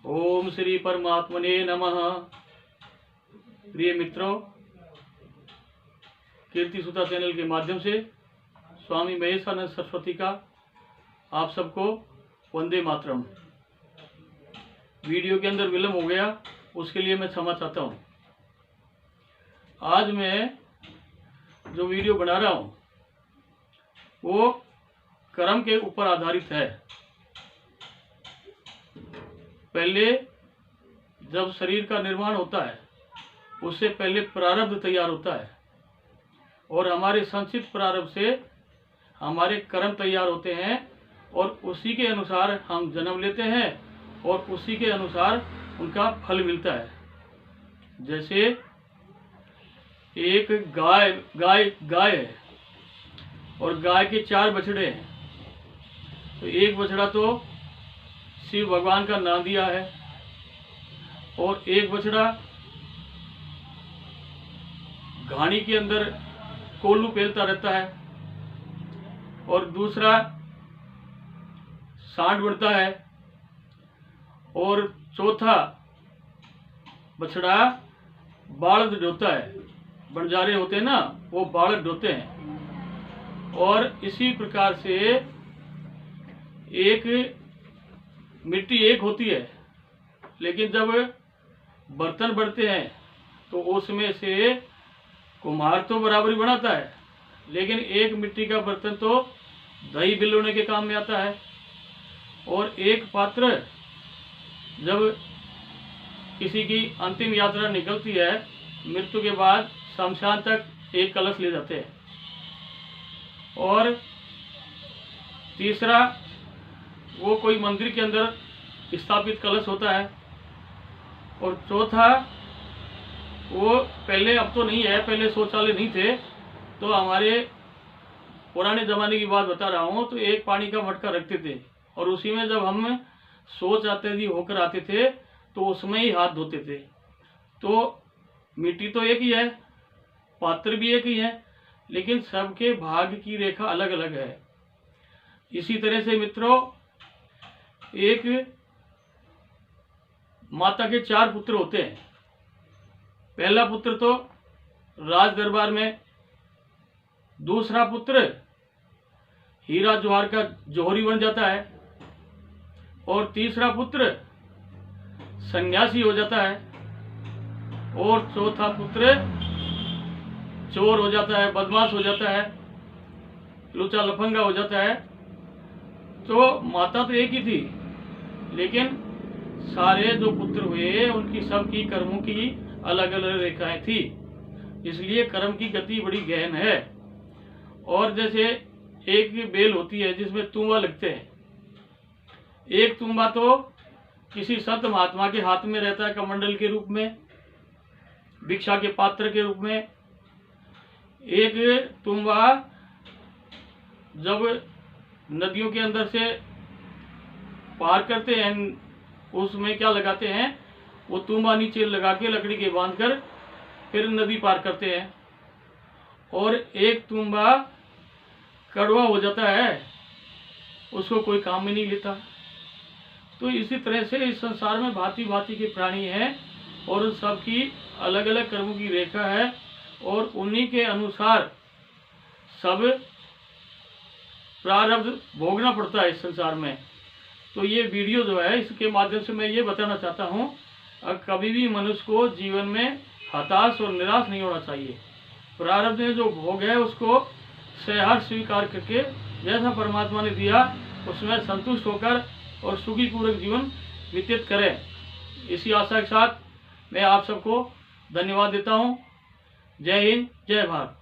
ओम श्री परमात्मने नमः। प्रिय मित्रों, कीर्ति सुता चैनल के माध्यम से स्वामी महेशानंद सरस्वती का आप सबको वंदे मातरम। वीडियो के अंदर विलम्ब हो गया, उसके लिए मैं क्षमा चाहता हूँ। आज मैं जो वीडियो बना रहा हूँ वो कर्म के ऊपर आधारित है। पहले जब शरीर का निर्माण होता है उससे पहले प्रारब्ध तैयार होता है और हमारे संचित प्रारब्ध से हमारे कर्म तैयार होते हैं और उसी के अनुसार हम जन्म लेते हैं और उसी के अनुसार उनका फल मिलता है। जैसे एक गाय है और गाय के 4 बछड़े हैं। तो एक बछड़ा तो शिव भगवान का नाम दिया है और एक बछड़ा घानी के अंदर कोल्लू पेलता रहता है और दूसरा सांड बढ़ता है और चौथा बछड़ा बालद ढोता है। बंजारे होते हैं ना, वो बालद ढोते हैं। और इसी प्रकार से एक मिट्टी एक होती है, लेकिन जब बर्तन बढ़ते हैं तो उसमें से कुम्हार तो बराबरी बनाता है, लेकिन एक मिट्टी का बर्तन तो दही बिलोने के काम में आता है। और एक पात्र जब किसी की अंतिम यात्रा निकलती है, मृत्यु के बाद शमशान तक एक कलश ले जाते हैं। और तीसरा वो कोई मंदिर के अंदर स्थापित कलश होता है। और चौथा वो पहले, अब तो नहीं है, पहले शौचालय नहीं थे, तो हमारे पुराने ज़माने की बात बता रहा हूँ, तो एक पानी का मटका रखते थे और उसी में जब हम शौच आते होकर आते थे तो उसमें ही हाथ धोते थे। तो मिट्टी तो एक ही है, पात्र भी एक ही है, लेकिन सबके भाग्य की रेखा अलग अलग है। इसी तरह से मित्रों, एक माता के 4 पुत्र होते हैं। पहला पुत्र तो राज दरबार में, दूसरा पुत्र हीरा जवाहर का जौहरी बन जाता है और तीसरा पुत्र सन्यासी हो जाता है और चौथा पुत्र चोर हो जाता है, बदमाश हो जाता है, लुचा लफंगा हो जाता है। तो माता तो एक ही थी, लेकिन सारे जो पुत्र हुए उनकी सबकी कर्मों की अलग अलग रेखाएं थी, इसलिए कर्म की गति बड़ी गहन है। और जैसे एक बेल होती है जिसमें तुम्बा लगते हैं, एक तुम्बा तो किसी संत महात्मा के हाथ में रहता है कमंडल के रूप में, भिक्षा के पात्र के रूप में। एक तुम्बा जब नदियों के अंदर से पार करते हैं, उसमें क्या लगाते हैं, वो तुम्बा नीचे लगा के लकड़ी के बांध कर फिर नदी पार करते हैं। और एक तुम्बा कड़वा हो जाता है, उसको कोई काम में नहीं लेता। तो इसी तरह से इस संसार में भांति भांति के प्राणी हैं और सबकी अलग अलग कर्मों की रेखा है और उन्हीं के अनुसार सब प्रारब्ध भोगना पड़ता है इस संसार में। तो ये वीडियो जो है, इसके माध्यम से मैं ये बताना चाहता हूँ, कभी भी मनुष्य को जीवन में हताश और निराश नहीं होना चाहिए। प्रारब्ध में जो भोग है उसको सहर्ष स्वीकार करके जैसा परमात्मा ने दिया उसमें संतुष्ट होकर और सुखी पूर्वक जीवन व्यतीत करें। इसी आशा के साथ मैं आप सबको धन्यवाद देता हूँ। जय हिंद, जय भारत।